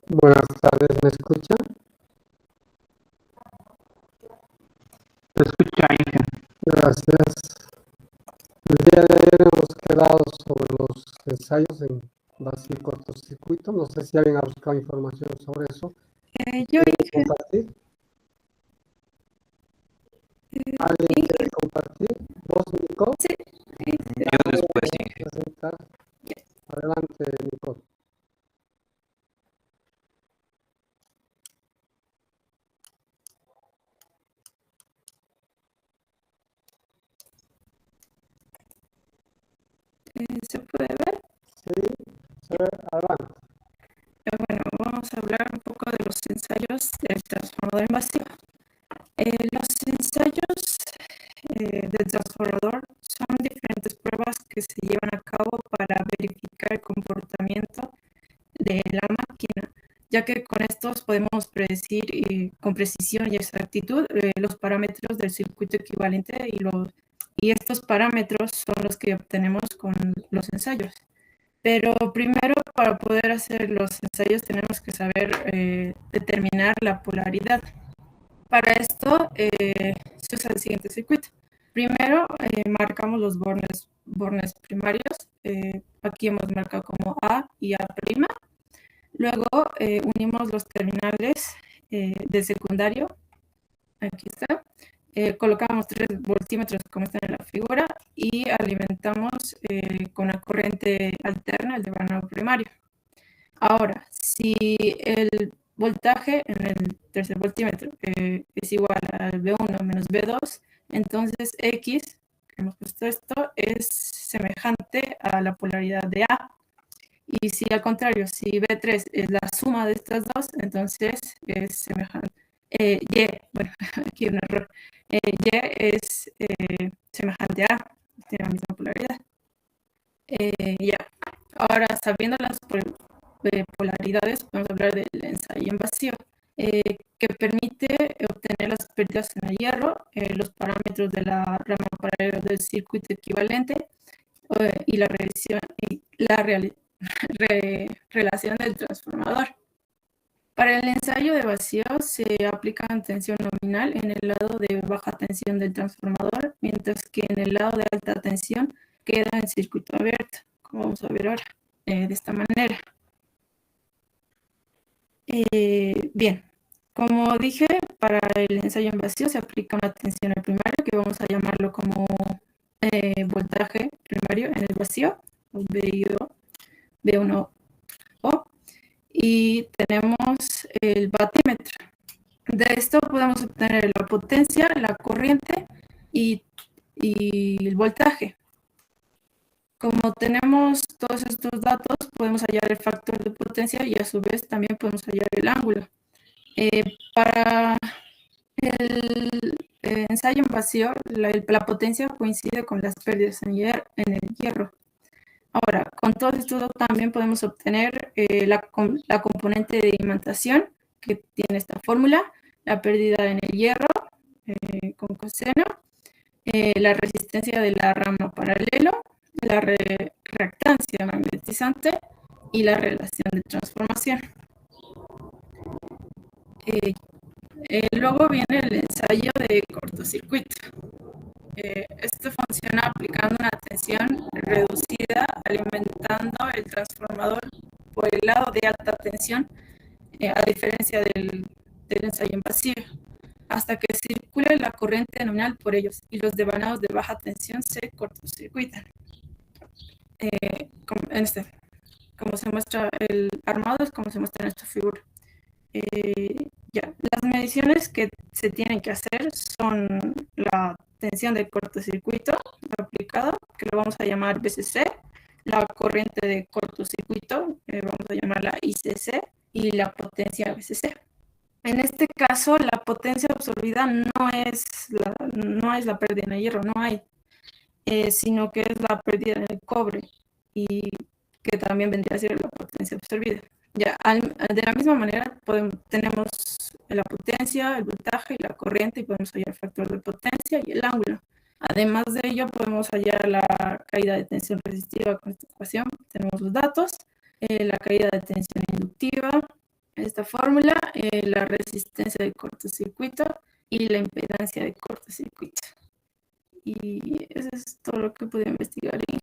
Buenas tardes, ¿me escuchan? Se escucha, Inge. Gracias. El día de ayer hemos quedado sobre los ensayos en vacío y cortocircuito. No sé si alguien ha buscado información sobre eso. Yo, ¿Quiere Inge. compartir? ¿Alguien quiere compartir? ¿Vos, Nico? Sí. Yo después, Inge. Presentar. Adelante, Nico. ¿Se puede ver? Sí, adelante. Bueno, vamos a hablar un poco de los ensayos del transformador en vacío. Los ensayos del transformador son diferentes pruebas que se llevan a cabo para verificar el comportamiento de la máquina, ya que con estos podemos predecir con precisión y exactitud los parámetros del circuito equivalente y estos parámetros son los que obtenemos con los ensayos. Pero primero, para poder hacer los ensayos tenemos que saber determinar la polaridad. Para esto se usa el siguiente circuito. Primero marcamos los bornes primarios. Aquí hemos marcado como A y A'. Luego unimos los terminales de secundario. Aquí está. Colocamos 3 voltímetros como está en la figura y alimentamos con la corriente alterna el devanado primario. Ahora, si el voltaje en el tercer voltímetro es igual al V1 menos V2, entonces X, que hemos puesto esto, es semejante a la polaridad de A. Y si al contrario, si V3 es la suma de estas dos, entonces es semejante. Y, bueno, aquí hay un error. Y es semejante a, tiene la misma polaridad. Ya, ahora sabiendo las polaridades, podemos hablar del ensayo en vacío, que permite obtener las pérdidas en el hierro, los parámetros de la rama paralela del circuito equivalente y la relación del transformador. Para el ensayo de vacío se aplica tensión nominal en el lado de baja tensión del transformador, mientras que en el lado de alta tensión queda en circuito abierto, como vamos a ver ahora, de esta manera. Bien, como dije, para el ensayo en vacío se aplica una tensión al primario, que vamos a llamarlo como voltaje primario en el vacío, V1O. Y tenemos el batímetro. De esto podemos obtener la potencia, la corriente y el voltaje. Como tenemos todos estos datos, podemos hallar el factor de potencia y a su vez también podemos hallar el ángulo. Para el ensayo en vacío, la potencia coincide con las pérdidas en el hierro. Ahora, con todo esto también podemos obtener la componente de imantación, que tiene esta fórmula, la pérdida en el hierro con coseno, la resistencia de la rama paralelo, la reactancia magnetizante y la relación de transformación. Luego viene el ensayo de cortocircuito. Esto funciona aplicando una tensión reducida, alimentando el transformador por el lado de alta tensión, a diferencia del ensayo en vacío, hasta que circule la corriente nominal por ellos y los devanados de baja tensión se cortocircuitan. Como se muestra el armado, es como se muestra en esta figura. Las mediciones que se tienen que hacer son la tensión de cortocircuito aplicado, que lo vamos a llamar BCC, la corriente de cortocircuito, vamos a llamarla ICC, y la potencia BCC. En este caso, la potencia absorbida no es la pérdida en el hierro, no hay, sino que es la pérdida en el cobre, y que también vendría a ser la potencia absorbida. De la misma manera tenemos la potencia, el voltaje y la corriente y podemos hallar el factor de potencia y el ángulo. Además de ello podemos hallar la caída de tensión resistiva con esta ecuación. Tenemos los datos, la caída de tensión inductiva esta fórmula, la resistencia de cortocircuito y la impedancia de cortocircuito. Y eso es todo lo que pude investigar y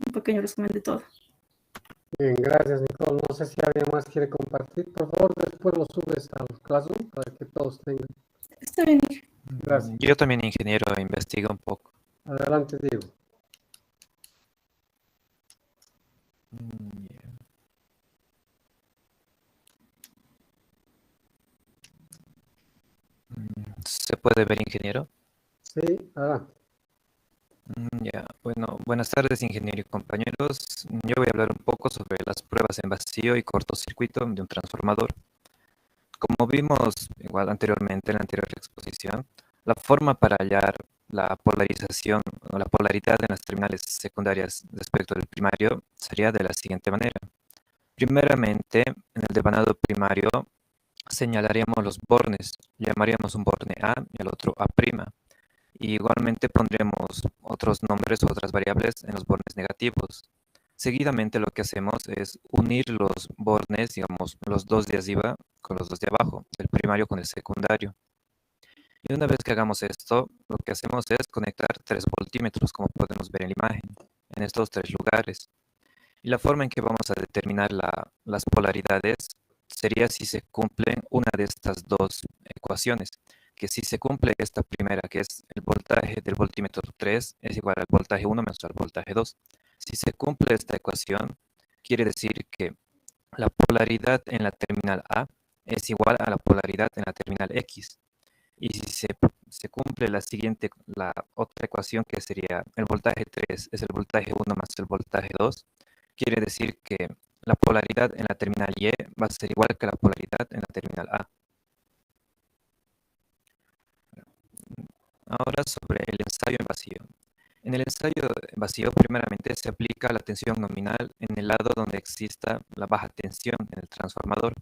un pequeño resumen de todo. Bien, gracias, Nicole. No sé si alguien más quiere compartir. Por favor, después lo subes al Classroom para que todos tengan. Está bien. Gracias. Yo también, ingeniero, investigo un poco. Adelante, Diego. ¿Se puede ver, ingeniero? Sí, adelante. Ya, bueno, buenas tardes, ingeniero y compañeros. Yo voy a hablar un poco sobre las pruebas en vacío y cortocircuito de un transformador. Como vimos igual anteriormente en la anterior exposición, la forma para hallar la polarización o la polaridad en las terminales secundarias respecto del primario sería de la siguiente manera. Primeramente, en el devanado primario señalaríamos los bornes, llamaríamos un borne A y al otro A'. Y igualmente pondremos otros nombres o otras variables en los bornes negativos. Seguidamente lo que hacemos es unir los bornes, digamos, los dos de arriba con los dos de abajo, el primario con el secundario. Y una vez que hagamos esto, lo que hacemos es conectar 3 voltímetros, como podemos ver en la imagen, en estos 3 lugares. Y la forma en que vamos a determinar las polaridades sería si se cumplen una de estas dos ecuaciones, que si se cumple esta primera, que es el voltaje del voltímetro 3 es igual al voltaje 1 menos al voltaje 2. Si se cumple esta ecuación, quiere decir que la polaridad en la terminal A es igual a la polaridad en la terminal X. Y si se cumple la otra ecuación, que sería el voltaje 3 es el voltaje 1 más el voltaje 2, quiere decir que la polaridad en la terminal Y va a ser igual que la polaridad en la terminal A. Ahora sobre el ensayo en vacío. En el ensayo en vacío, primeramente se aplica la tensión nominal en el lado donde exista la baja tensión en el transformador,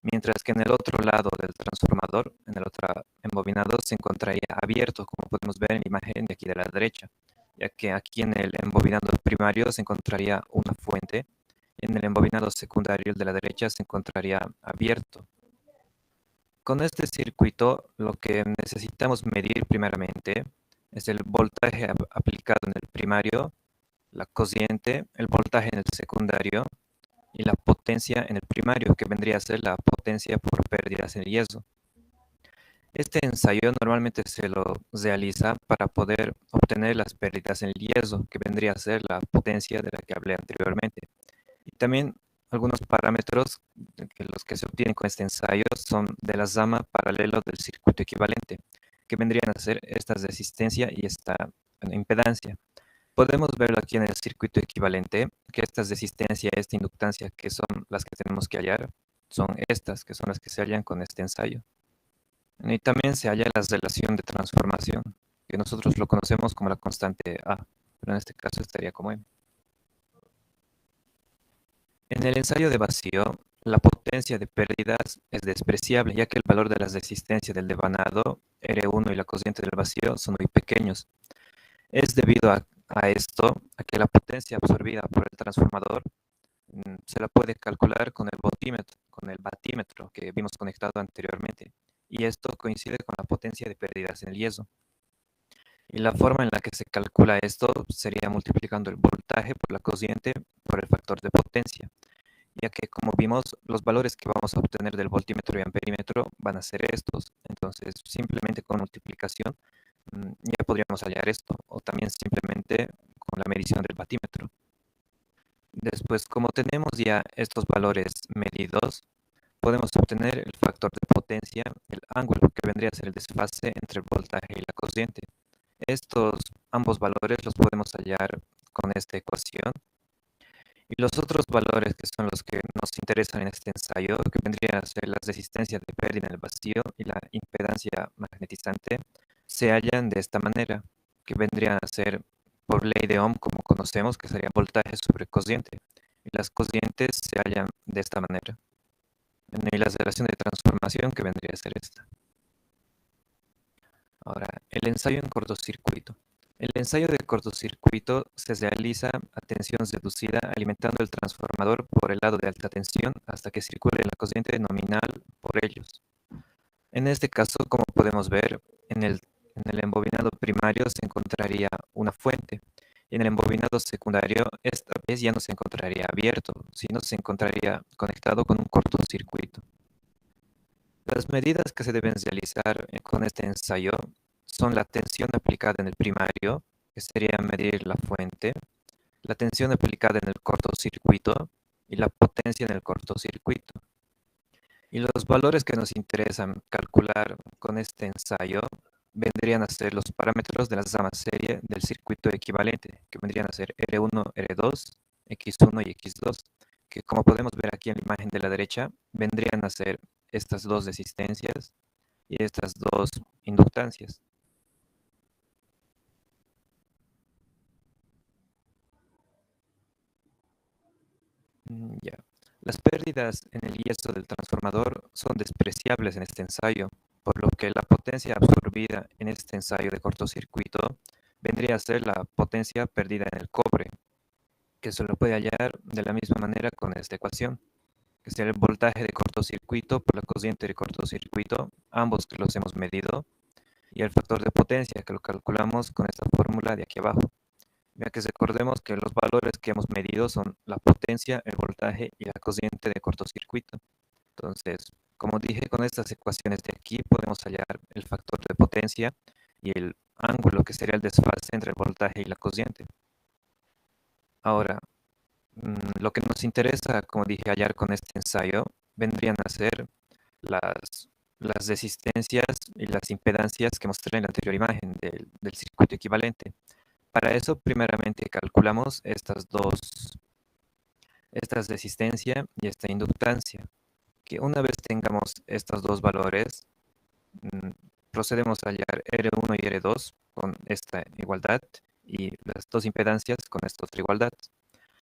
mientras que en el otro lado del transformador, en el otro embobinado, se encontraría abierto, como podemos ver en la imagen de aquí de la derecha, ya que aquí en el embobinado primario se encontraría una fuente, y en el embobinado secundario, el de la derecha, se encontraría abierto. Con este circuito, lo que necesitamos medir primeramente es el voltaje aplicado en el primario, la cociente, el voltaje en el secundario y la potencia en el primario, que vendría a ser la potencia por pérdidas en yeso. Este ensayo normalmente se lo realiza para poder obtener las pérdidas en el yeso, que vendría a ser la potencia de la que hablé anteriormente. Y también algunos parámetros que los que se obtienen con este ensayo son de la rama paralelo del circuito equivalente, que vendrían a ser esta resistencia y esta impedancia. Podemos verlo aquí en el circuito equivalente, que esta resistencia y esta inductancia, que son las que tenemos que hallar, son estas, que son las que se hallan con este ensayo. Y también se halla la relación de transformación, que nosotros lo conocemos como la constante A, pero en este caso estaría como M. En el ensayo de vacío, la potencia de pérdidas es despreciable, ya que el valor de la resistencia del devanado, R1 y la cociente del vacío son muy pequeños. Es debido a esto, a que la potencia absorbida por el transformador se la puede calcular con el batímetro que vimos conectado anteriormente, y esto coincide con la potencia de pérdidas en el yeso. Y la forma en la que se calcula esto sería multiplicando el voltaje por la cociente por el factor de potencia, ya que como vimos, los valores que vamos a obtener del voltímetro y amperímetro van a ser estos. Entonces, simplemente con multiplicación ya podríamos hallar esto, o también simplemente con la medición del batímetro. Después, como tenemos ya estos valores medidos, podemos obtener el factor de potencia, el ángulo, que vendría a ser el desfase entre el voltaje y la cociente. Estos ambos valores los podemos hallar con esta ecuación. Y los otros valores, que son los que nos interesan en este ensayo, que vendrían a ser la resistencia de pérdida en el vacío y la impedancia magnetizante, se hallan de esta manera, que vendrían a ser por ley de Ohm, como conocemos, que sería voltaje sobre cociente. Y las cocientes se hallan de esta manera. Y la relación de transformación, que vendría a ser esta. Ahora, el ensayo en cortocircuito. El ensayo de cortocircuito se realiza a tensión reducida alimentando el transformador por el lado de alta tensión hasta que circule la corriente nominal por ellos. En este caso, como podemos ver, en el embobinado primario se encontraría una fuente y en el embobinado secundario esta vez ya no se encontraría abierto, sino se encontraría conectado con un cortocircuito. Las medidas que se deben realizar con este ensayo son la tensión aplicada en el primario, que sería medir la fuente, la tensión aplicada en el cortocircuito y la potencia en el cortocircuito. Y los valores que nos interesan calcular con este ensayo vendrían a ser los parámetros de la rama serie del circuito equivalente, que vendrían a ser R1, R2, X1 y X2, que como podemos ver aquí en la imagen de la derecha, vendrían a ser estas dos resistencias y estas dos inductancias. Ya. Las pérdidas en el yeso del transformador son despreciables en este ensayo, por lo que la potencia absorbida en este ensayo de cortocircuito vendría a ser la potencia perdida en el cobre, que se lo puede hallar de la misma manera con esta ecuación, que sería el voltaje de cortocircuito por la corriente de cortocircuito, ambos que los hemos medido, y el factor de potencia, que lo calculamos con esta fórmula de aquí abajo. Ya que recordemos que los valores que hemos medido son la potencia, el voltaje y la corriente de cortocircuito. Entonces, como dije, con estas ecuaciones de aquí podemos hallar el factor de potencia y el ángulo que sería el desfase entre el voltaje y la corriente. Ahora, lo que nos interesa, como dije, hallar con este ensayo vendrían a ser las resistencias y las impedancias que mostré en la anterior imagen del circuito equivalente. Para eso, primeramente calculamos esta resistencia y esta inductancia, que una vez tengamos estos dos valores, procedemos a hallar R1 y R2 con esta igualdad y las dos impedancias con esta otra igualdad.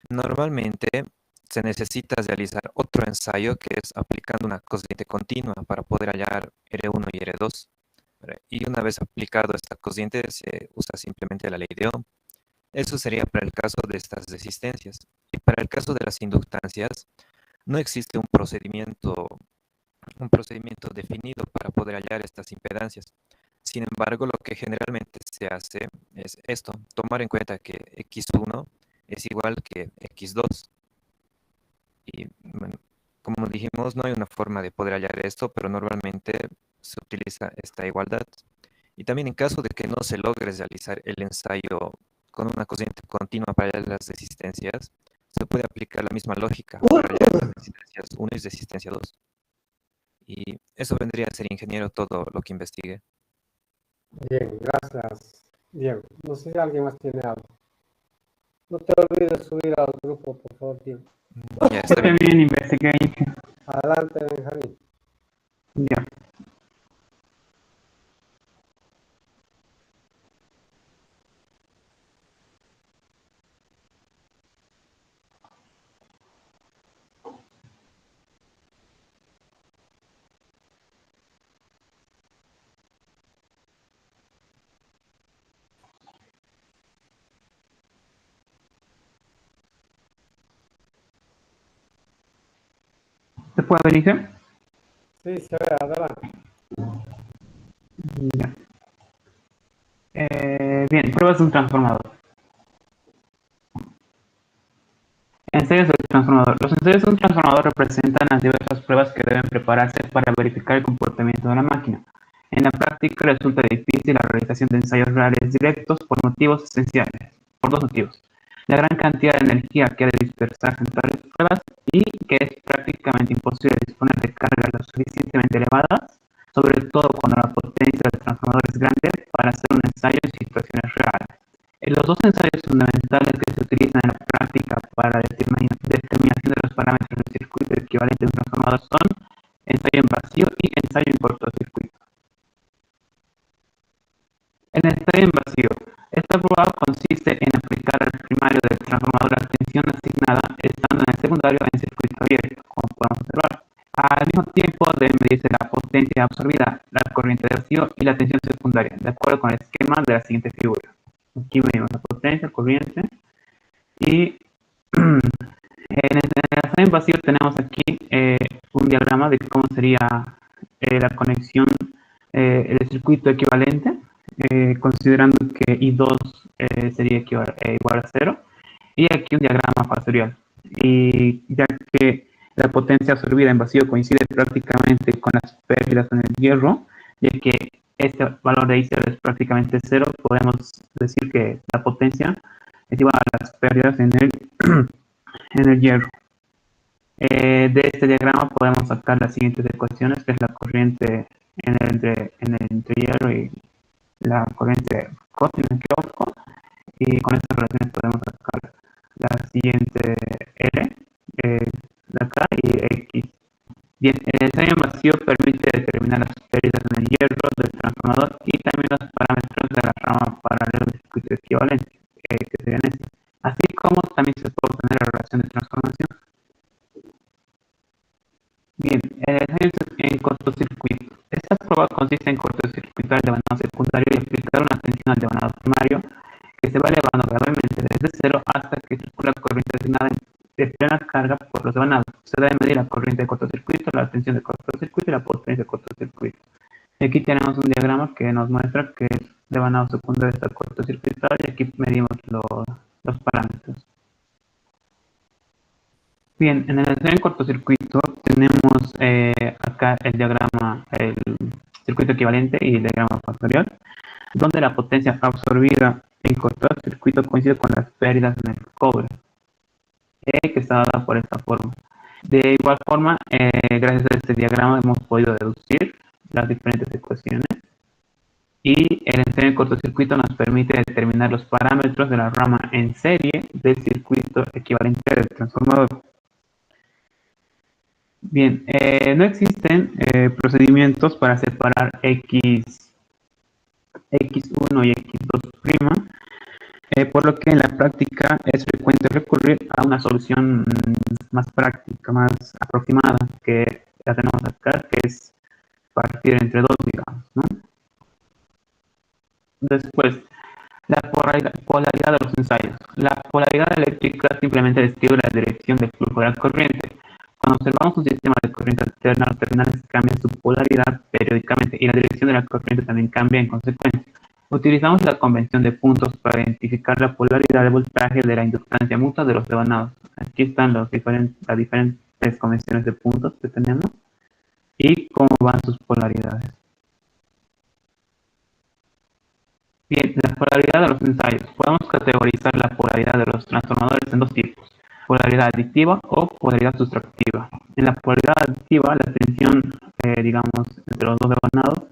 Normalmente se necesita realizar otro ensayo que es aplicando una corriente continua para poder hallar R1 y R2. Y una vez aplicado esta corriente se usa simplemente la ley de Ohm. Eso sería para el caso de estas resistencias. Y para el caso de las inductancias, no existe un procedimiento definido para poder hallar estas impedancias. Sin embargo, lo que generalmente se hace es esto, tomar en cuenta que X1 es igual que X2. Y bueno, como dijimos, no hay una forma de poder hallar esto, pero normalmente se utiliza esta igualdad. Y también en caso de que no se logre realizar el ensayo con una corriente continua para hallar las resistencias, se puede aplicar la misma lógica para hallar las resistencias 1 y resistencia 2. Y eso vendría a ser, ingeniero, todo lo que investigue. Bien, gracias, Diego. No sé si alguien más tiene algo. No te olvides subir al grupo, por favor, Diego. Ya está bien. También investigué. Adelante, Benjamín. Ya. ¿Se puede ver, Inge? Sí, se ve, adelante. Ya. Bien, pruebas de un transformador. Ensayos del transformador. Los ensayos de un transformador representan las diversas pruebas que deben prepararse para verificar el comportamiento de la máquina. En la práctica resulta difícil la realización de ensayos reales directos por motivos esenciales. Por dos motivos. La gran cantidad de energía que ha de dispersarse en tales pruebas y que es prácticamente imposible disponer de cargas lo suficientemente elevadas, sobre todo cuando la potencia del transformador es grande, para hacer un ensayo en situaciones reales. Los dos ensayos fundamentales que se utilizan en la práctica para la determinación de los parámetros del circuito equivalente de un transformador son ensayo en vacío y ensayo en cortocircuito. El ensayo en vacío. Esta prueba consiste en aplicar al primario del transformador la tensión asignada estando en el secundario en circuito abierto, como podemos observar. Al mismo tiempo debe medirse la potencia absorbida, la corriente de vacío y la tensión secundaria, de acuerdo con el esquema de la siguiente figura. Aquí medimos la potencia, corriente. Y en el examen vacío tenemos aquí un diagrama de cómo sería la conexión del circuito equivalente, considerando que I2 sería igual a 0. Y aquí un diagrama factorial. Y ya que la potencia absorbida en vacío coincide prácticamente con las pérdidas en el hierro, ya que este valor de I0 es prácticamente 0, podemos decir que la potencia es igual a las pérdidas en en el hierro. De este diagrama podemos sacar las siguientes ecuaciones, que es la corriente en el entre hierro y la corriente en kiosco, y con estas relaciones podemos sacar la siguiente R de acá y X. Bien, el ensayo vacío permite determinar las pérdidas en el hierro del transformador y también los parámetros de la rama paralela del circuito equivalente, que serían estos, así como también se puede obtener la relación de transformación. Bien, el ensayo en cortocircuito. Esta prueba consiste en cortocircuitar el devanado secundario y aplicar una tensión al devanado primario que se va elevando gradualmente desde cero hasta que circula corriente asignada de plena carga por los devanados. Se debe medir la corriente de cortocircuito, la tensión de cortocircuito y la potencia de cortocircuito. Y aquí tenemos un diagrama que nos muestra que el devanado secundario está cortocircuitado y aquí medimos los parámetros. Bien, en el ensayo en cortocircuito tenemos acá el diagrama, el circuito equivalente y el diagrama factorial, donde la potencia absorbida en cortocircuito coincide con las pérdidas en el cobre, que está dada por esta forma. De igual forma, gracias a este diagrama hemos podido deducir las diferentes ecuaciones y el ensayo en cortocircuito nos permite determinar los parámetros de la rama en serie del circuito equivalente del transformador. Bien, no existen procedimientos para separar X1 y X2', por lo que en la práctica es frecuente recurrir a una solución más práctica, más aproximada, que la tenemos acá, que es partir entre dos, digamos, ¿no? Después, la polaridad de los ensayos. La polaridad eléctrica simplemente describe la dirección del flujo de la corriente. Cuando observamos un sistema de corriente alterna, los terminales cambian su polaridad periódicamente y la dirección de la corriente también cambia en consecuencia. Utilizamos la convención de puntos para identificar la polaridad de voltaje de la inductancia mutua de los devanados. Aquí están las diferentes convenciones de puntos que tenemos y cómo van sus polaridades. Bien, la polaridad de los ensayos. Podemos categorizar la polaridad de los transformadores en dos tipos: polaridad aditiva o polaridad sustractiva. En la polaridad aditiva, la tensión, digamos, entre los dos devanados,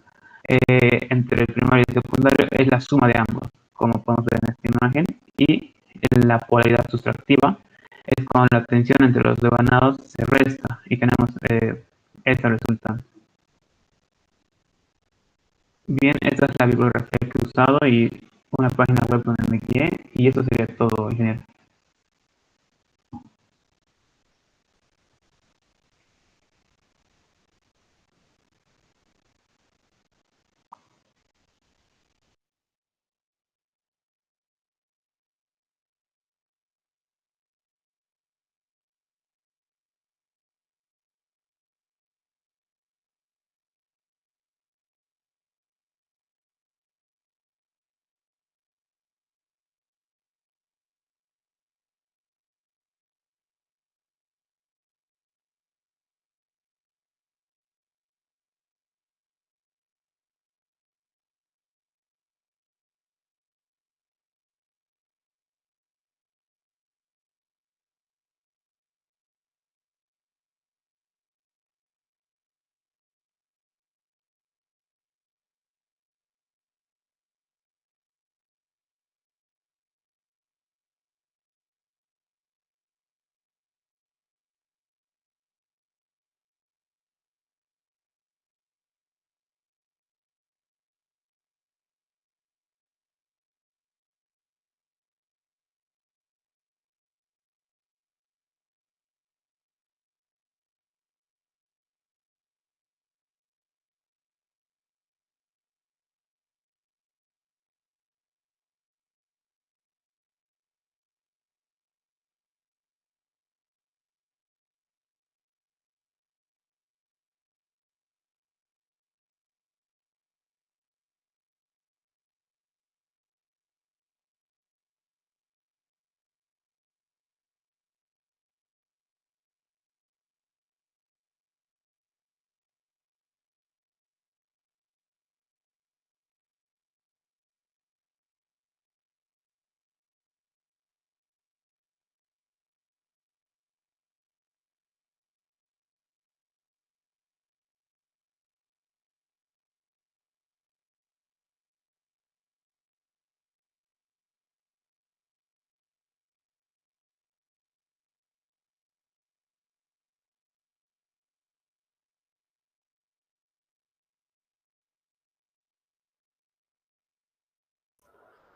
entre el primario y el secundario, es la suma de ambos, como podemos ver en esta imagen, y en la polaridad sustractiva es cuando la tensión entre los devanados se resta y tenemos este resultado. Bien, esta es la bibliografía que he usado y una página web donde me guié, y eso sería todo, ingeniero.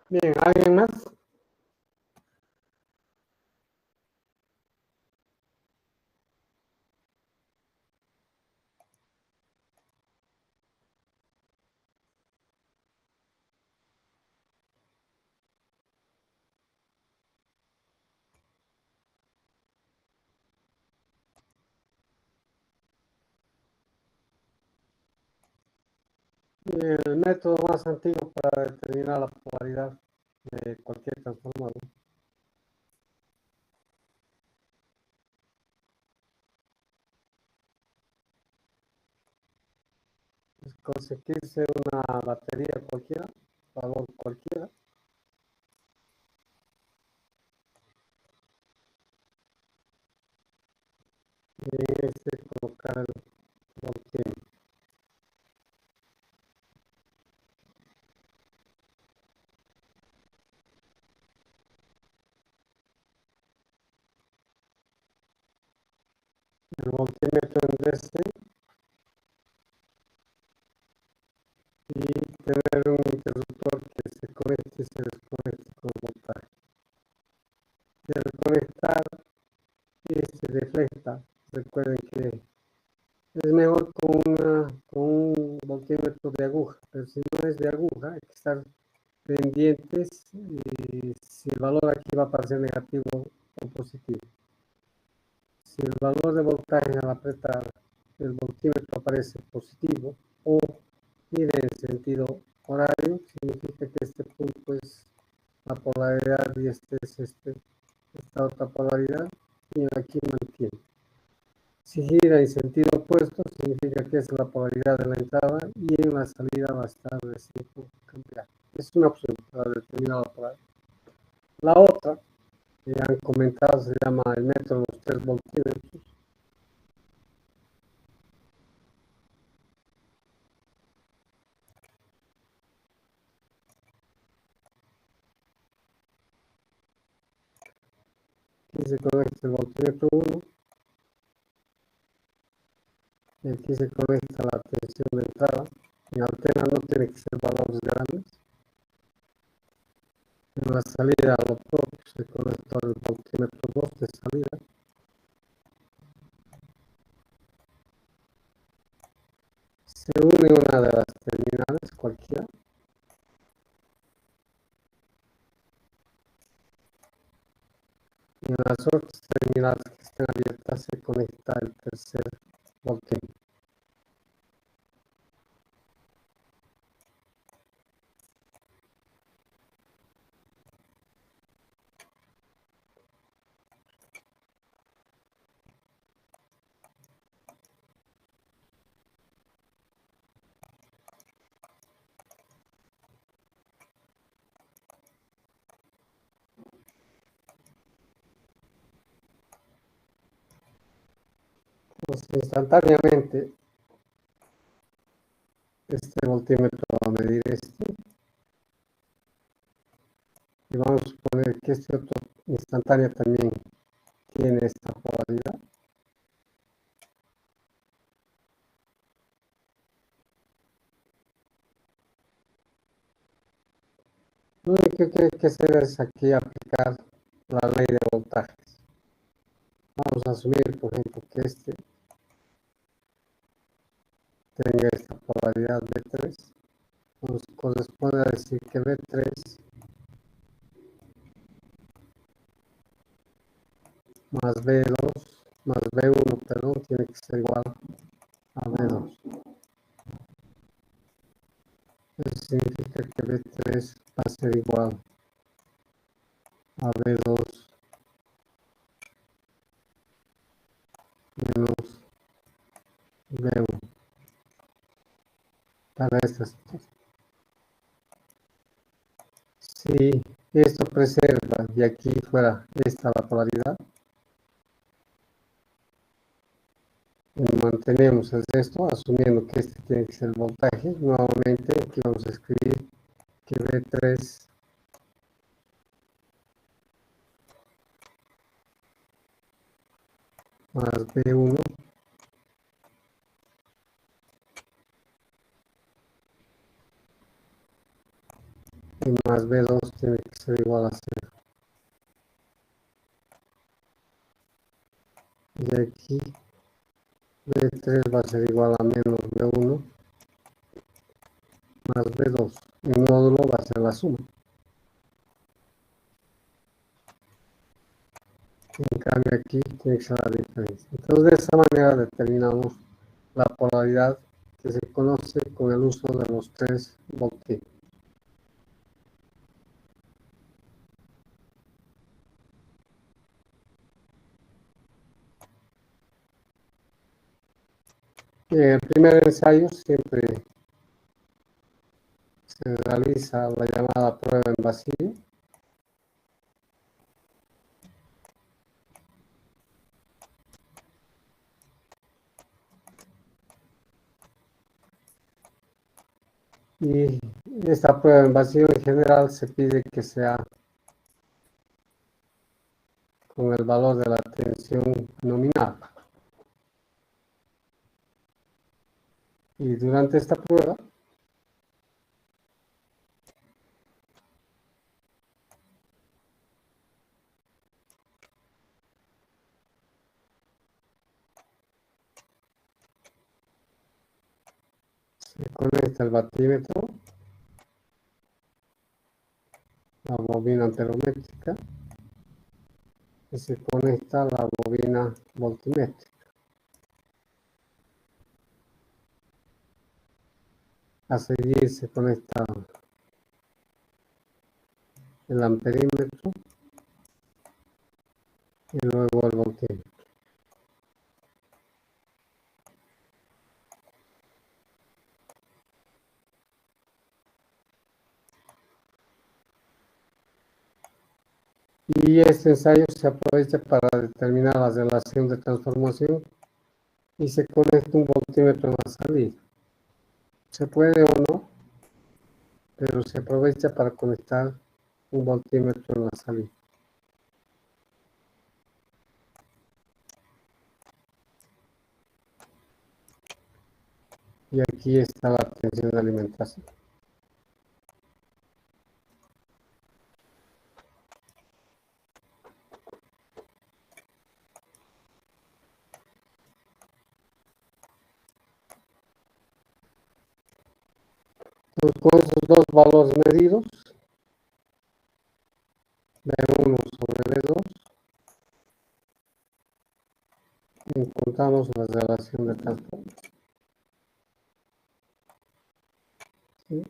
Bien, ¿alguien más? El método más antiguo para determinar la polaridad de cualquier transformador es conseguirse una batería cualquiera, valor cualquiera, y en este colocar el voltímetro. El voltímetro en DC y tener un interruptor que se conecte y se desconecte con el voltaje. Y al conectar, este deflecta. Recuerden que es mejor con un voltímetro de aguja, pero si no es de aguja, hay que estar pendientes si el valor aquí va a aparecer negativo o positivo. Si el valor de voltaje al apretar el voltímetro aparece positivo o mide en sentido horario, significa que este punto es la polaridad y este es esta otra polaridad y aquí mantiene. Si gira en sentido opuesto, significa que es la polaridad de la entrada y en la salida va a estar recíproco cambiar. Es una opción para determinar la polaridad. La otra, que han comentado, se llama el método de los 3 voltímetros. Aquí se conecta el voltímetro 1 y aquí se conecta la tensión de entrada. En antena no tiene que ser valores grandes. En la salida a lo propio se conecta el voltímetro 2 de salida. Se une una de las terminales, cualquiera. Y en las otras terminales que estén abiertas se conecta el tercer voltímetro. Entonces, instantáneamente, este voltímetro va a medir este. Y vamos a suponer que este otro instantáneo también tiene esta polaridad. Lo único que hay que hacer es aquí aplicar la ley de voltajes. Vamos a asumir, por ejemplo, que este tenga esta polaridad B3. Nos corresponde a decir que B3 más B2 más B1, perdón, tiene que ser igual a B2. Eso significa que B3 va a ser igual a B2 menos B1 para esta situación. Si esto preserva y aquí fuera esta la polaridad, y mantenemos el resto asumiendo que este tiene que ser el voltaje. Nuevamente aquí vamos a escribir que B3 más B1 y más B2 tiene que ser igual a 0. Y aquí B3 va a ser igual a menos B1 más B2. El módulo va a ser la suma. En cambio aquí tiene que ser la diferencia. Entonces de esta manera determinamos la polaridad que se conoce con el uso de los 3 voltímetros. En el primer ensayo siempre se realiza la llamada prueba en vacío. Y esta prueba en vacío en general se pide que sea con el valor de la tensión nominal. Y durante esta prueba se conecta el batímetro, la bobina amperométrica, y se conecta la bobina voltimétrica. A seguir se conecta el amperímetro y luego el voltímetro. Y este ensayo se aprovecha para determinar la relación de transformación y se conecta un voltímetro en la salida. Se puede o no, pero se aprovecha para conectar un voltímetro en la salida. Y aquí está la tensión de alimentación. Entonces, con esos dos valores medidos, B1 sobre B2, encontramos la relación de transformación. ¿Sí?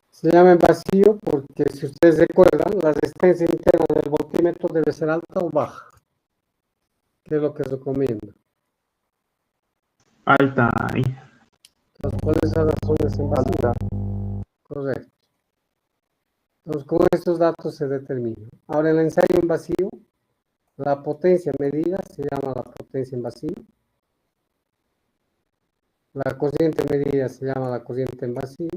Se llama en vacío porque, si ustedes recuerdan, la resistencia interna del voltímetro debe ser alta o baja. ¿Qué es lo que recomiendo? Alta. Entonces, por esa razón es en vacío. Correcto. Entonces, con estos datos se determina. Ahora, en el ensayo en vacío, la potencia medida se llama la potencia en vacío. La corriente medida se llama la corriente en vacío.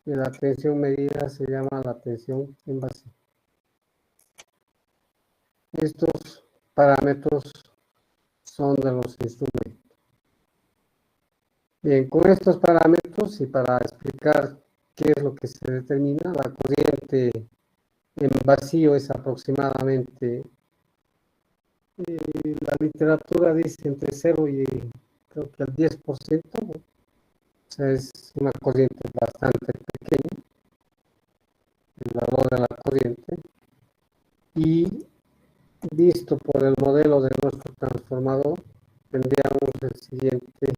Y la tensión medida se llama la tensión en vacío. Estos parámetros son de los instrumentos. Bien, con estos parámetros y para explicar qué es lo que se determina, la corriente en vacío es aproximadamente, la literatura dice entre 0 y creo que el 10%, o sea, es una corriente bastante pequeña, el valor de la corriente, y visto por el modelo de nuestro transformador, tendríamos el siguiente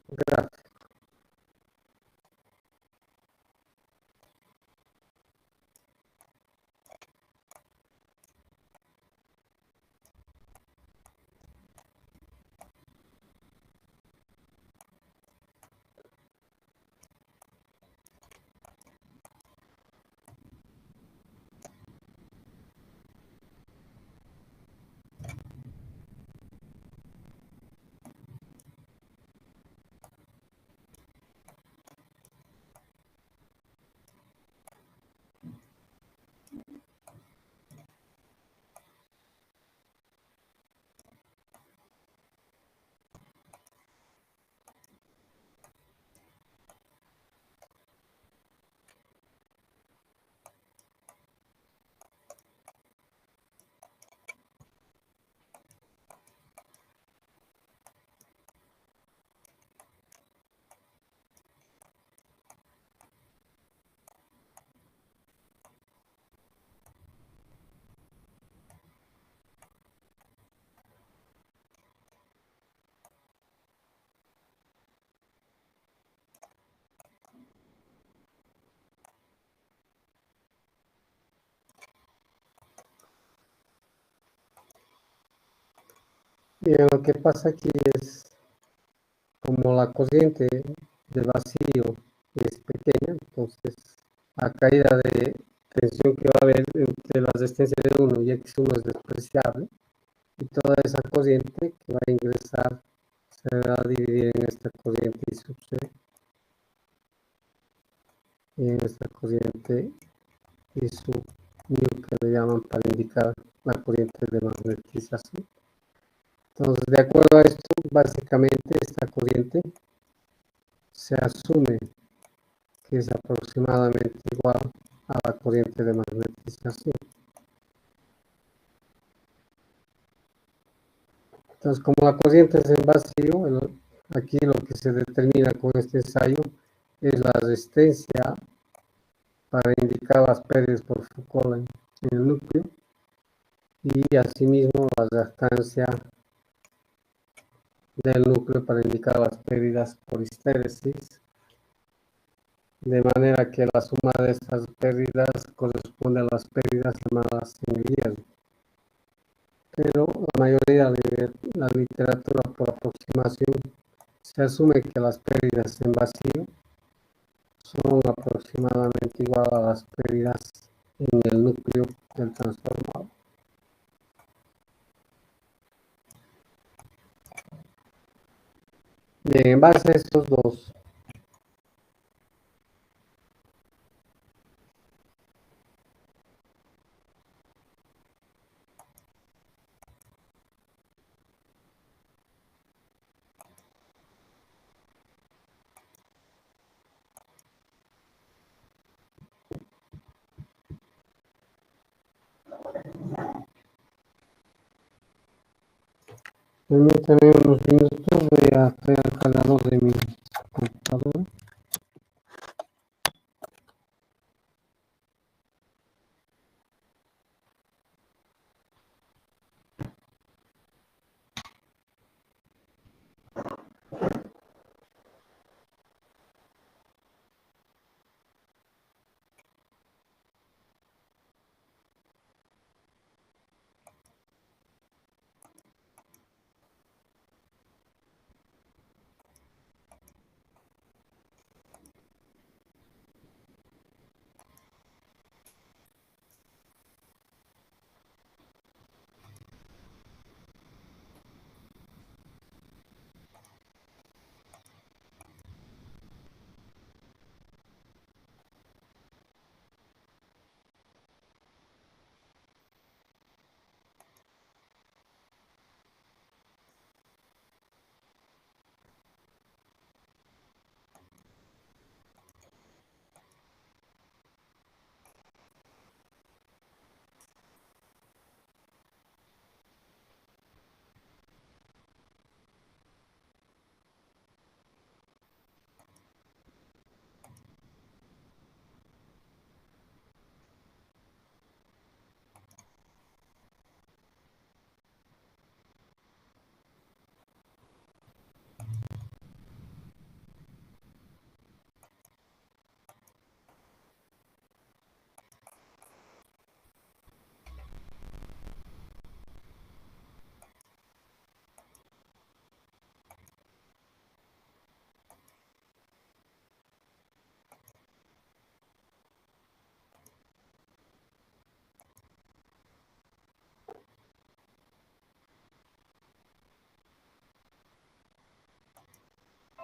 gráfico. Bien, lo que pasa aquí es, como la corriente de vacío es pequeña, entonces la caída de tensión que va a haber entre la resistencia de uno y X1 es despreciable, y toda esa corriente que va a ingresar se va a dividir en esta corriente I sub C y en esta corriente I sub mu, que le llaman para indicar la corriente de magnetización. Entonces, de acuerdo a esto, básicamente esta corriente se asume que es aproximadamente igual a la corriente de magnetización. Entonces, como la corriente es en vacío, aquí lo que se determina con este ensayo es la resistencia para indicar las pérdidas por Foucault en el núcleo, y asimismo la reactancia del núcleo para indicar las pérdidas por histéresis, de manera que la suma de estas pérdidas corresponde a las pérdidas llamadas en el hierro. Pero la mayoría de la literatura por aproximación se asume que las pérdidas en vacío son aproximadamente igual a las pérdidas en el núcleo del transformador. Bien, en base a estos dos, permítanme unos minutos, voy a traer el cargador de mi computadora.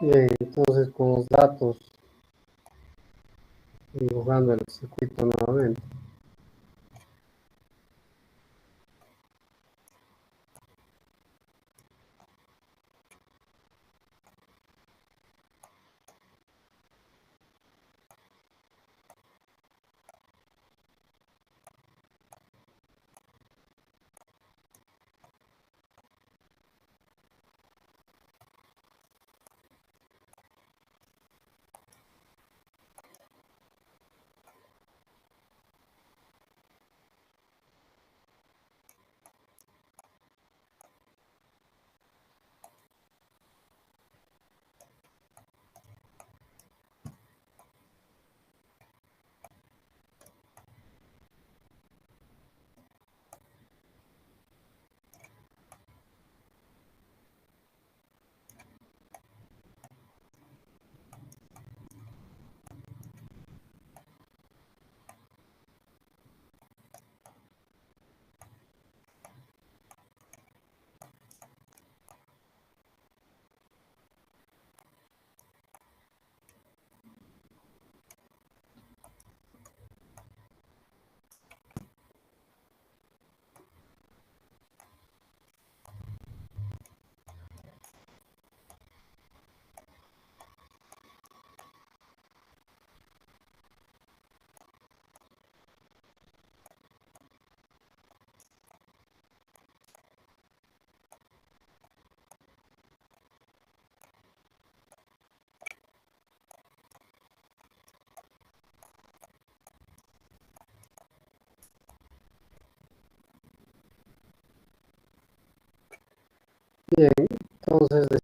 Bien, entonces con los datos, dibujando el circuito nuevamente.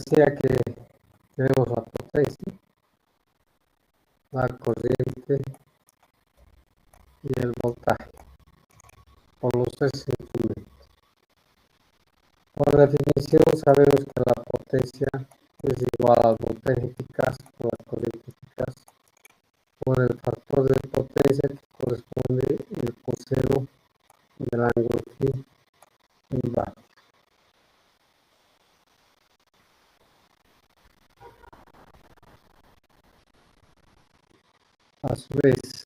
decía que tenemos la potencia, la corriente y el voltaje por los tres instrumentos. Por definición sabemos que la potencia es igual al voltaje eficaz por la corriente eficaz por el factor de potencia que corresponde el coseno del ángulo phi en vatios. A su vez,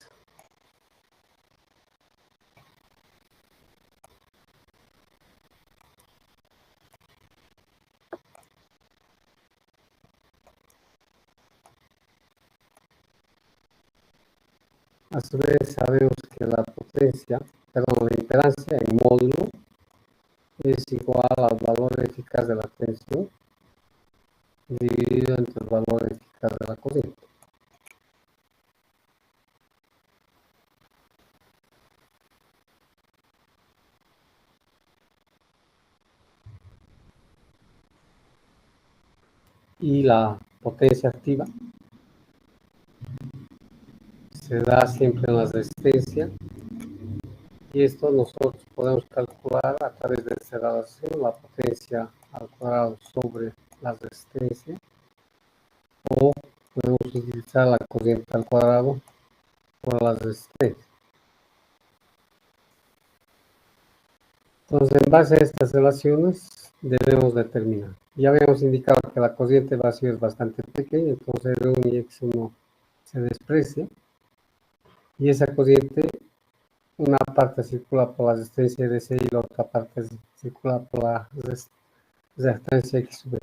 sabemos que la potencia, perdón, la impedancia en módulo es igual al valor eficaz de la tensión dividido entre el valor eficaz de la corriente. Y la potencia activa se da siempre en la resistencia, y esto nosotros podemos calcular a través de esta relación la potencia al cuadrado sobre la resistencia, o podemos utilizar la corriente al cuadrado por la resistencia. Entonces, en base a estas relaciones debemos determinar. Ya habíamos indicado que la corriente vacío es bastante pequeña, entonces R1 y X1 se desprecia, y esa corriente, una parte circula por la resistencia DC y la otra parte circula por la resistencia X sub B.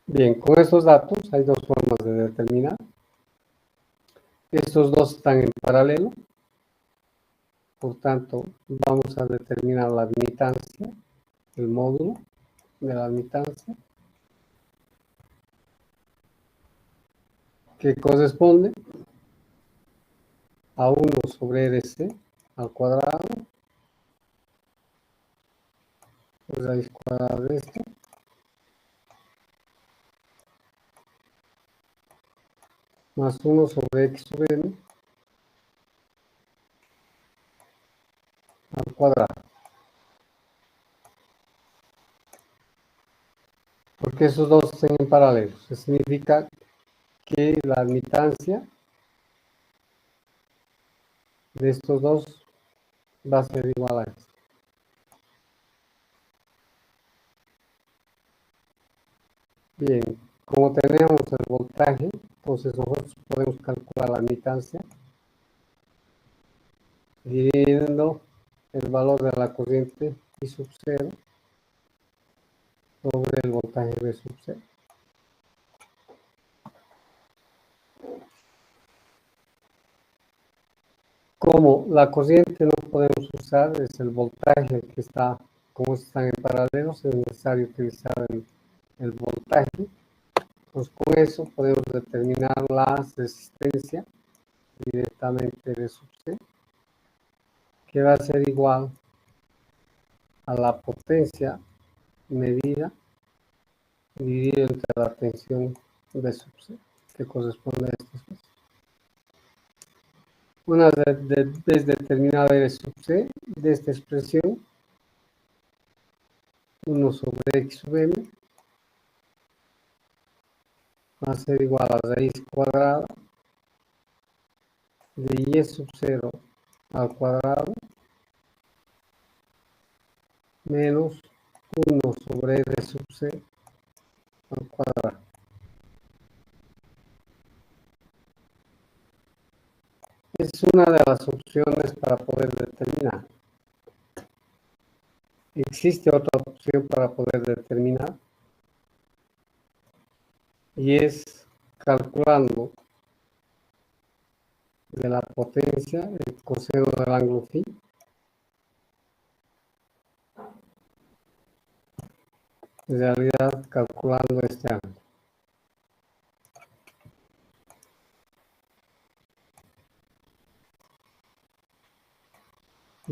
Bien, con estos datos hay dos formas de determinar. Estos dos están en paralelo, por tanto vamos a determinar la admitancia, el módulo de la admitancia, que corresponde a 1 sobre RC al cuadrado, raíz cuadrada de esto, más 1 sobre X sub M al cuadrado. Porque esos dos están en paralelo. Eso significa que la admitancia de estos dos va a ser igual a esto. Bien, como tenemos el voltaje, entonces nosotros podemos calcular la admitancia dividiendo el valor de la corriente I sub 0 sobre el voltaje V sub 0. Como la corriente no podemos usar, es el voltaje que está, como están en paralelo, es necesario utilizar el voltaje. Pues con eso podemos determinar la resistencia directamente de sub C, que va a ser igual a la potencia medida dividido entre la tensión de sub C, que corresponde a estas cosas. Una vez determinada R sub C de esta expresión, 1 sobre X sub M va a ser igual a raíz cuadrada de Y sub 0 al cuadrado menos 1 sobre R sub C al cuadrado. Es una de las opciones para poder determinar. Existe otra opción para poder determinar, y es calculando de la potencia el coseno del ángulo phi en realidad calculando este ángulo.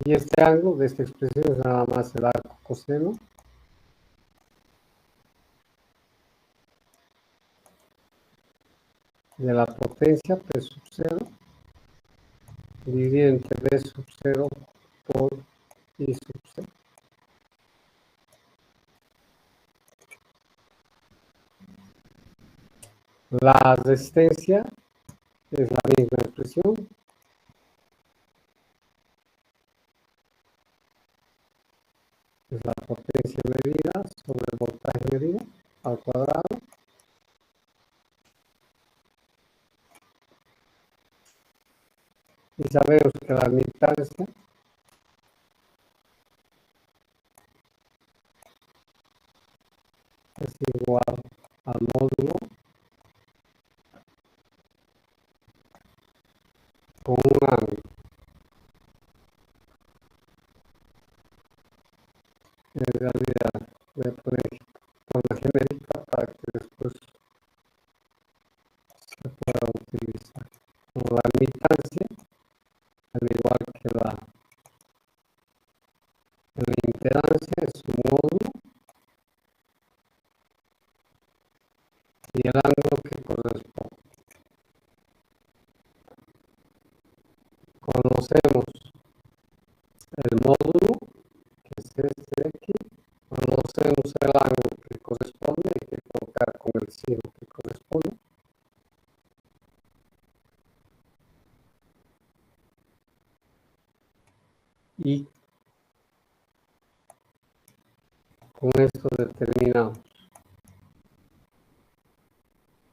Y este ángulo de esta expresión es nada más el arco coseno de la potencia P sub 0 dividido entre B sub 0 por I sub 0. La resistencia es la misma expresión. Es la potencia medida sobre el voltaje medido al cuadrado. Y sabemos que la admitancia es igual al módulo con un ángulo. En realidad voy a poner forma genérica para que después se pueda utilizar. La admitancia, al igual que la impedancia, es un módulo y el ángulo que corresponde. Conocemos el módulo, que es este de aquí. Conocemos el ángulo que corresponde, hay que colocar con el signo que corresponde. Y con esto determinamos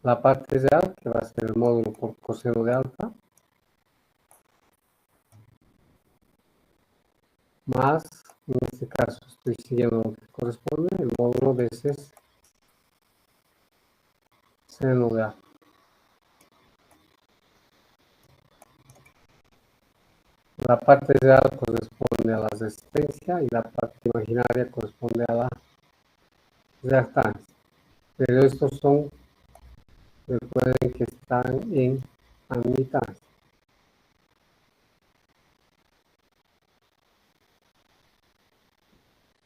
la parte real, que va a ser el módulo por coseno de alfa, más, en este caso estoy siguiendo lo que corresponde, el módulo de ese seno de alfa. La parte real corresponde a la resistencia y la parte imaginaria corresponde a la reactancia. Pero estos son, recuerden que están en admitancia.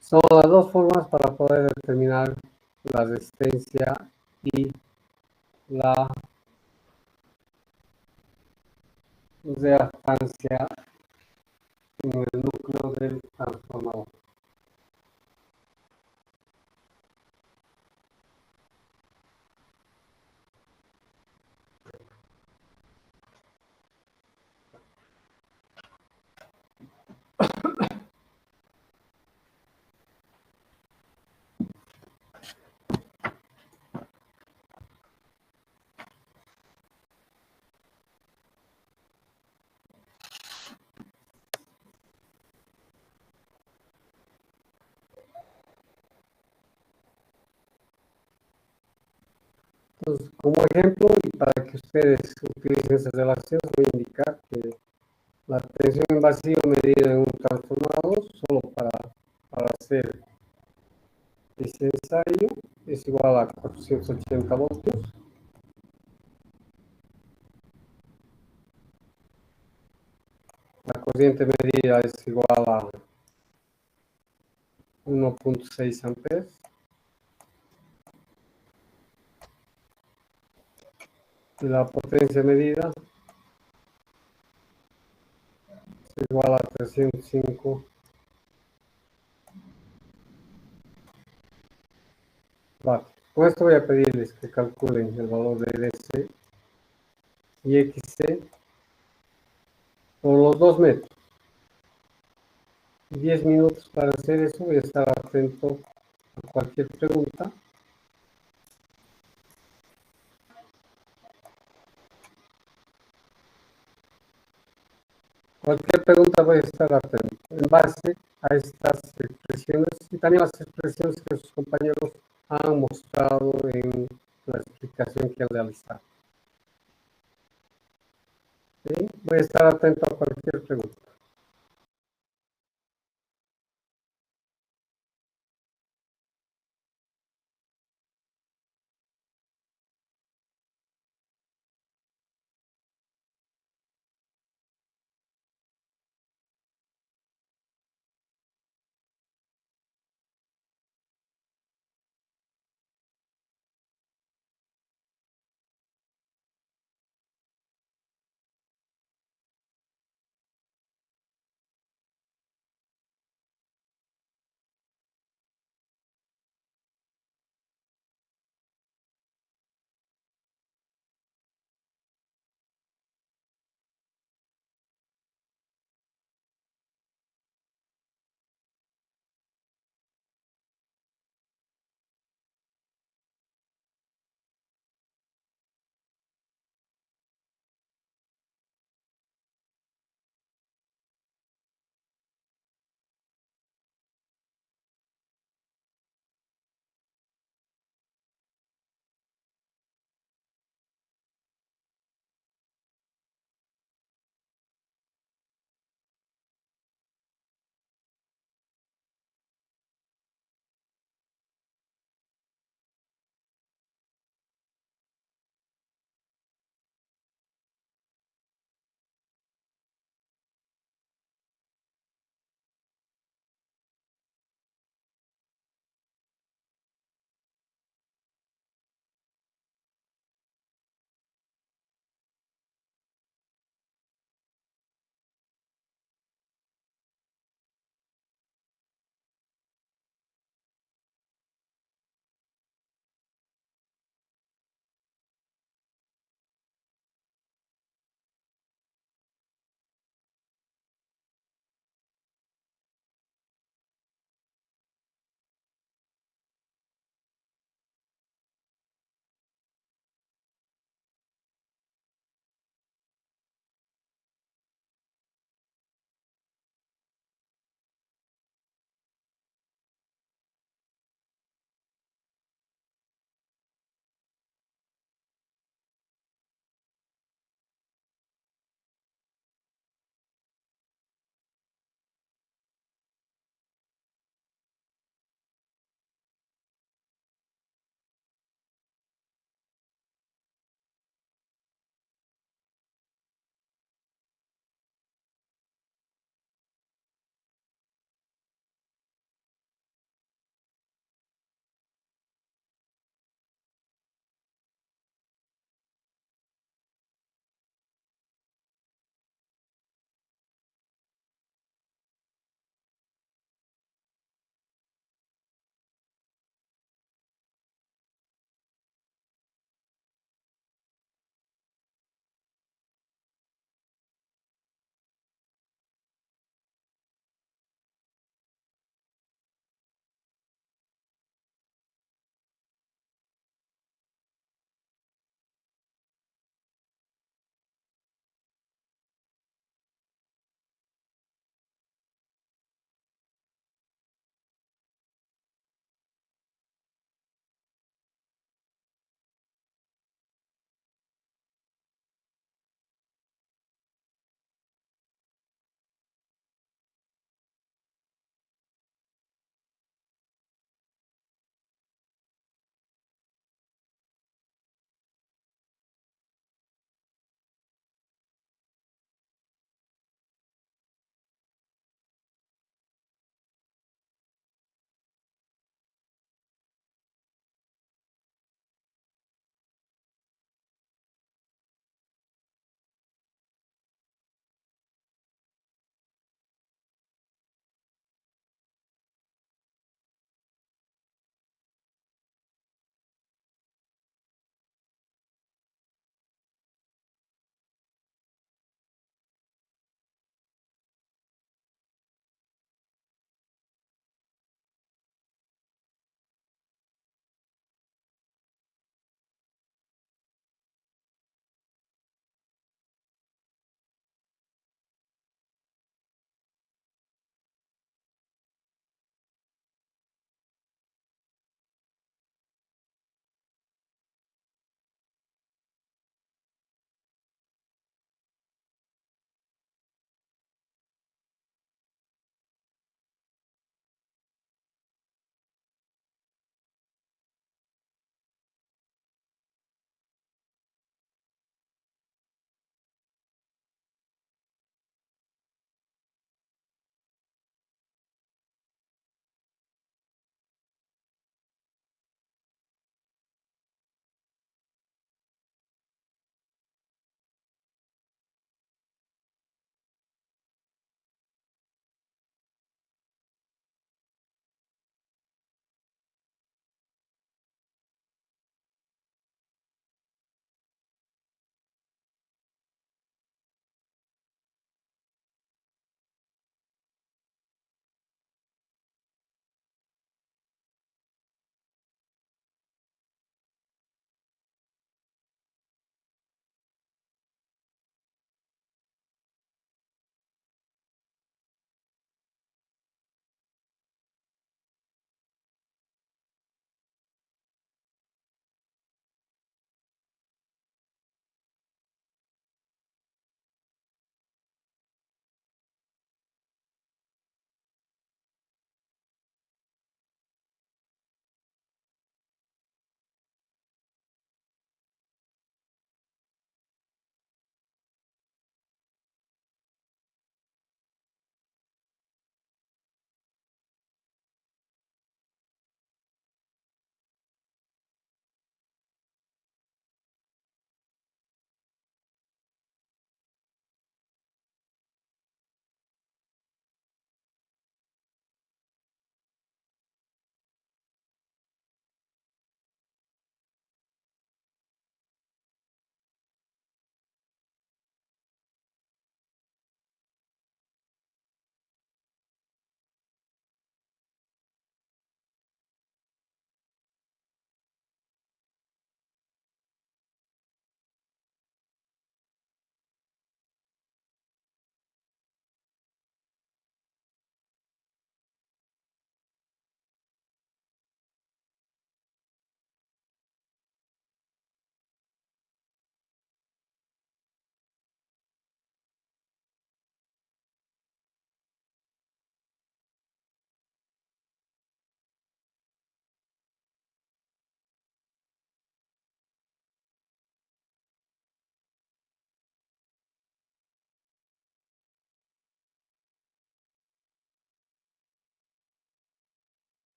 Son las dos formas para poder determinar la resistencia y la reactancia en el núcleo del transformador. Entonces, como ejemplo, y para que ustedes utilicen esas relaciones, voy a indicar que la tensión en vacío medida en un transformador, solo para hacer ese ensayo, es igual a 480 voltios. La corriente medida es igual a 1.6 amperes. Y la potencia medida es igual a 305 vatios. Con esto voy a pedirles que calculen el valor de DC y XC por los 2 metros. 10 minutos para hacer eso, voy a estar atento a cualquier pregunta. Cualquier pregunta voy a estar atento en base a estas expresiones y también las expresiones que sus compañeros han mostrado en la explicación que han realizado. ¿Sí? Voy a estar atento a cualquier pregunta.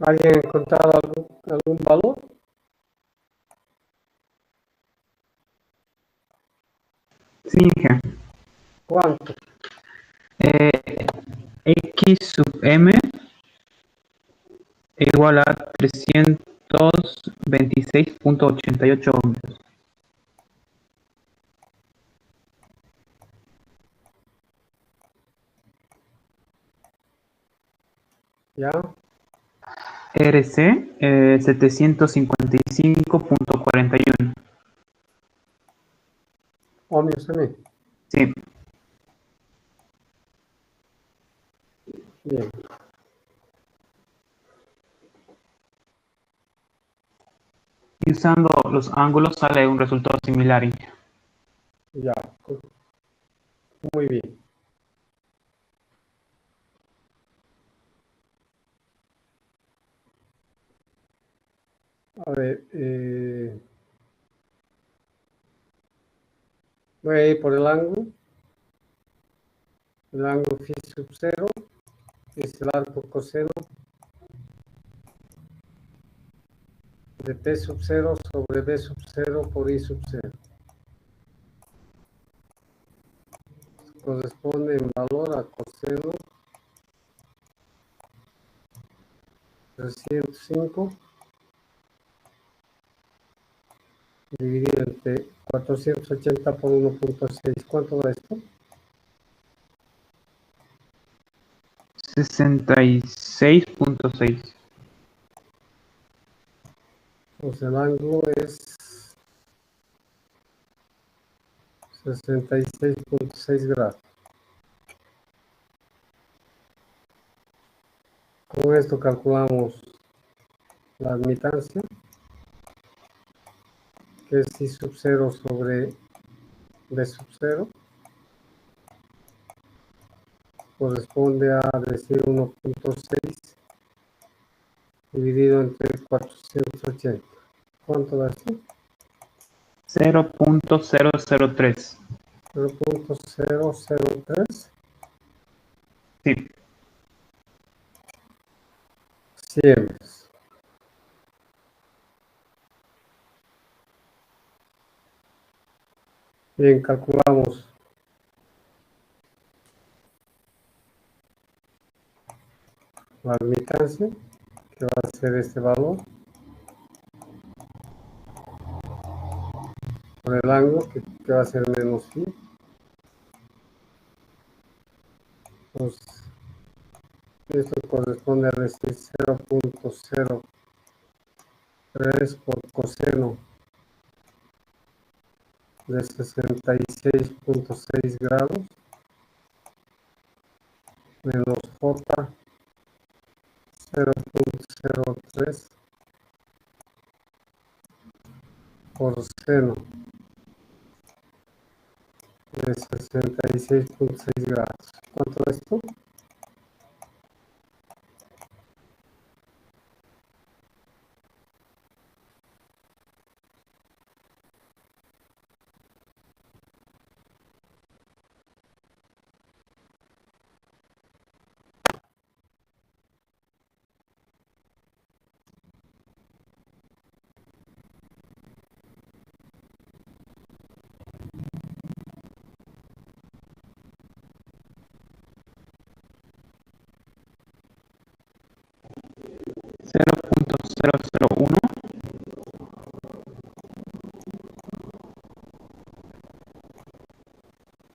¿Alguien ha encontrado algún valor? Sí, Inge. ¿Cuánto? X sub m igual a 326.88 ohmios. ¿Ya? RC 755.41. Ohmios también. Sí. Bien. Y usando los ángulos sale un resultado similar, Inge. Ya. Muy bien. A ver, voy a ir por el ángulo. El ángulo phi sub 0 es el arco coseno de P sub 0 sobre B sub 0 por I sub 0. Corresponde en valor a coseno 305 dividido entre 480 por 1.6. ¿Cuánto da esto? 66.6. Pues el ángulo es 66.6 grados. Con esto calculamos la admitancia, que es I sub 0 sobre B sub 0. Corresponde a decir 1.6 dividido entre 480. ¿Cuánto da esto? 0.003. 0.003 Sí. siemens. Bien, calculamos la admitancia, que va a ser este valor, por el ángulo, que va a ser menos phi. Pues esto corresponde a decir 0.03 por coseno de 66.6 grados menos J 0.03 por seno de 66.6 grados. ¿Cuánto es esto? Cero punto cero cero uno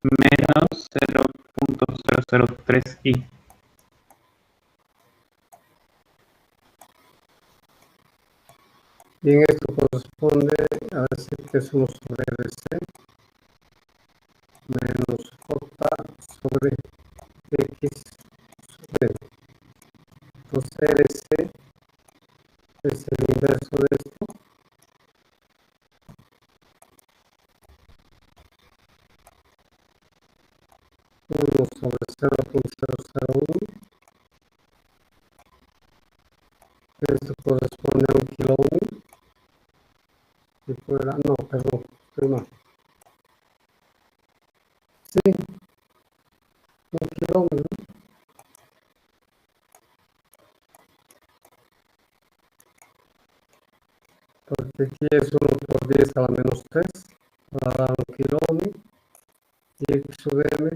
menos 0.003 i. Bien, esto corresponde a decir que es 1 sobre RC menos J sobre X sobre. Entonces RC es el inverso de esto. Uno sobre 0.001. Esto corresponde a 1 kilo ohm. Y fuera, no, perdón, estoy mal. Sí, 1 kilo ohm, ¿no? Aquí es 1 por 10 a la menos 3, va a dar 1 kilo ohm, y X sub m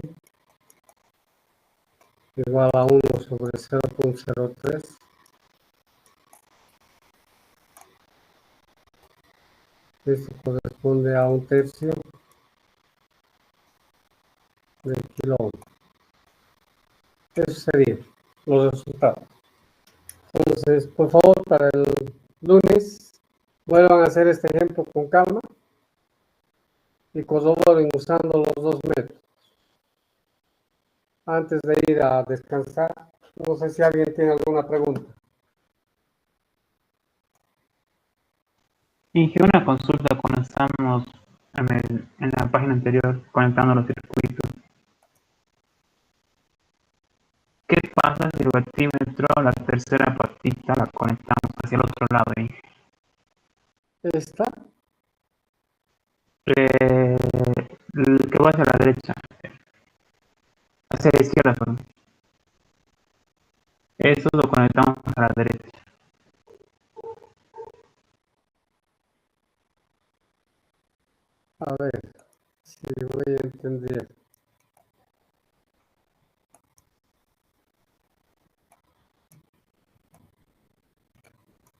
igual a 1 sobre 0.03. Esto corresponde a 1/3 del kilo ohm. Eso sería los resultados. Entonces, por favor, para el lunes, vuelvan a hacer este ejemplo con calma y corroboren usando los dos métodos. Antes de ir a descansar, no sé si alguien tiene alguna pregunta. Inge, una consulta cuando estamos en la página anterior conectando los circuitos. ¿Qué pasa si el voltímetro, la tercera patita, la conectamos hacia el otro lado, Inge? Esta, El que va hacia la derecha, hacia la izquierda, perdón. Eso lo conectamos a la derecha. a ver si voy a entender.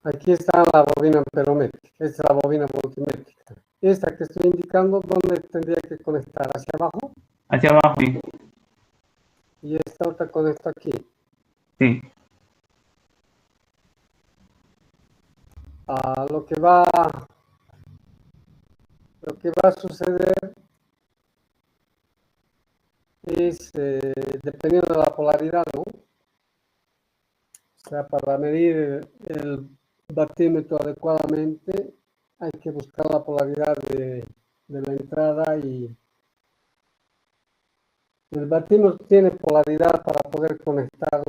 Aquí está la bobina amperométrica, esta es la bobina voltimétrica. Esta que estoy indicando, ¿dónde tendría que conectar? ¿Hacia abajo? Hacia abajo, Inge. Y esta otra conecto aquí. Sí. Lo que va a suceder es, dependiendo de la polaridad, ¿no? O sea, para medir el batímetro adecuadamente hay que buscar la polaridad de la entrada, y el batímetro tiene polaridad para poder conectar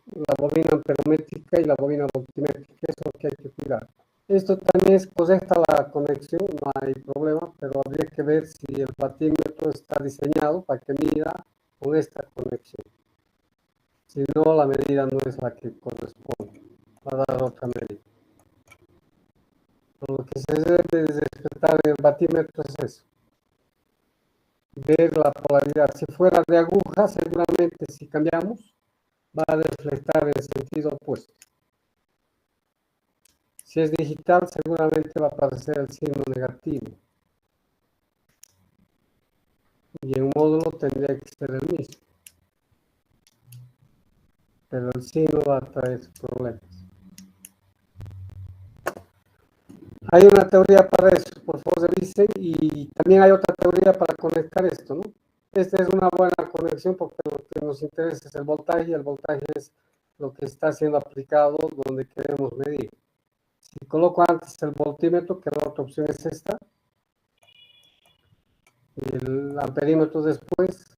la bobina amperométrica y la bobina voltimétrica. Eso es lo que hay que cuidar. Esto también es correcta la conexión, no hay problema, pero habría que ver si el batímetro está diseñado para que mida con esta conexión. Si no, la medida no es la que corresponde, va a dar otra medida. Lo que se debe respetar en el batímetro es eso, ver la polaridad. Si fuera de aguja, seguramente si cambiamos, va a reflejar en sentido opuesto. Si es digital, seguramente va a aparecer el signo negativo. Y en módulo tendría que ser el mismo. Pero el signo va a traer problemas. Hay una teoría para eso, por favor revisen, y también hay otra teoría para conectar esto, ¿no? Esta es una buena conexión porque lo que nos interesa es el voltaje, y el voltaje es lo que está siendo aplicado donde queremos medir. Si coloco antes el voltímetro, que la otra opción es esta, y el amperímetro después,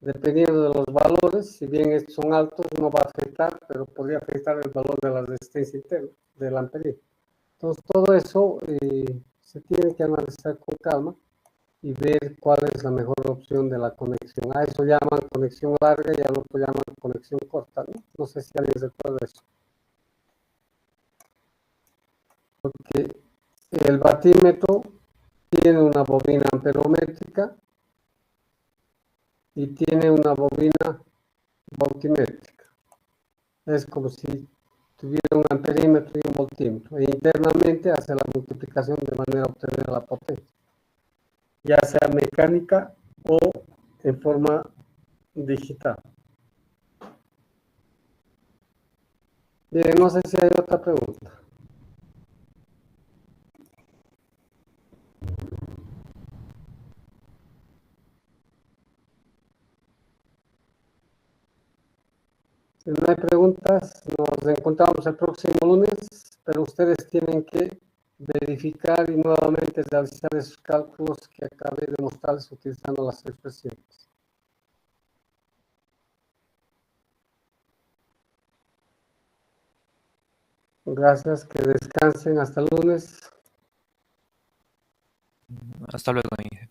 dependiendo de los valores, si bien estos son altos, no va a afectar, pero podría afectar el valor de la resistencia interna del amperímetro. Entonces, todo eso se tiene que analizar con calma y ver cuál es la mejor opción de la conexión. A eso llaman conexión larga y al otro llaman conexión corta, ¿no? No sé si alguien recuerda eso. Porque el batímetro tiene una bobina amperométrica y tiene una bobina voltimétrica. Es como si tuviera un amperímetro y un voltímetro, e internamente hace la multiplicación de manera a obtener la potencia, ya sea mecánica o en forma digital. Bien, no sé si hay otra pregunta. Si no hay preguntas, nos encontramos el próximo lunes, pero ustedes tienen que verificar y nuevamente realizar esos cálculos que acabé de mostrarles utilizando las expresiones. Gracias, que descansen hasta el lunes. Hasta luego, Inge.